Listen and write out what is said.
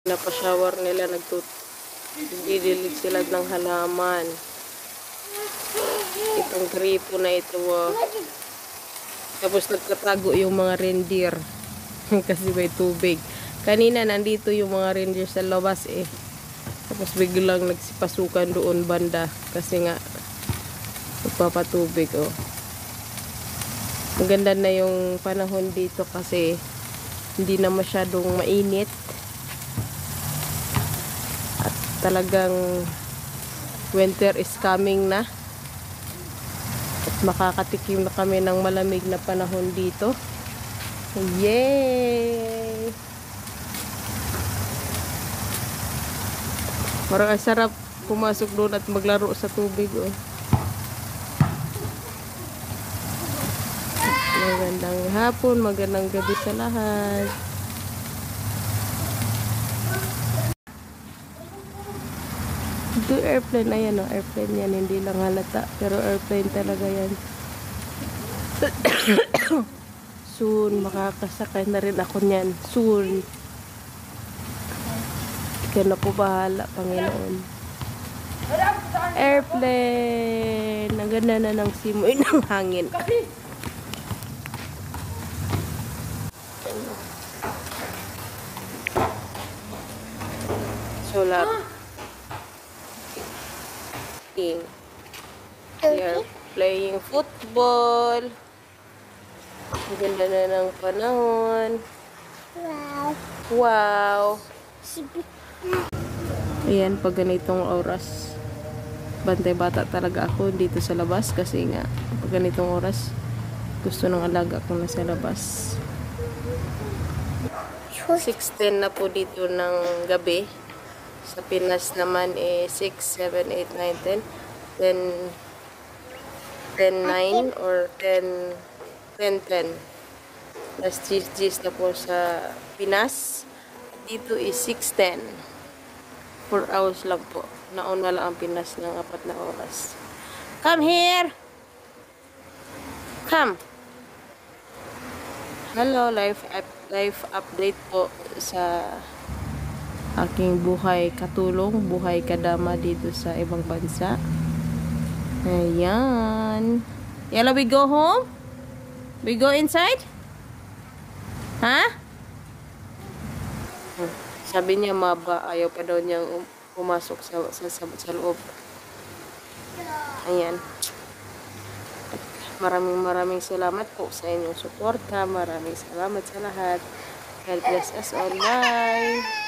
Napashower nila, nagdidilig sila ng halaman. Itong gripo na ito, oh. Tapos nagkatago yung mga reindeer. Kasi may tubig. Kanina nandito yung mga reindeer sa labas eh. Tapos biglang nagsipasukan doon banda. Kasi nga, magpapatubig, oh. Maganda na yung panahon dito kasi hindi na masyadong mainit. At talagang winter is coming na. At makakatikim na kami ng malamig na panahon dito. Yay! Parang ang sarap pumasok doon at maglaro sa tubig, oh. Magandang hapon, magandang gabi sa lahat. Ito airplane, ayan, oh, airplane yan, hindi lang halata, pero airplane talaga yan. Soon, makakasakay na rin ako niyan. Soon. Ikaw na po bahala, Panginoon. Airplane! Ang ganda na ng simoy ng hangin. Solar. We are playing football. Ang ganda na ng panahon. Wow. Wow. Ayan, pag ganitong oras, bantay bata talaga ako dito sa labas kasi nga, pag ganitong oras, gusto ng alaga ko na sa labas. 6:10 na po dito ng gabi. Sa Pinas naman eh 6, 7, 8, 9, 10, 10, 9 or 10, 10, 10. Plus GS na po sa Pinas. Dito is 6:10. 4 hours lang po. Nauna lang ang Pinas ng 4 na oras. Come here! Come! Hello, life update po sa aking buhay katulong, buhay kadama dito sa ibang bansa. Ayan. Yala, we go home? We go inside? Ha? Sabi niya maba, ayaw pa daw niyang pumasok sa loob. Ayan. Maraming salamat po sa inyong suporta. Maraming salamat sa lahat. God bless us all. Bye!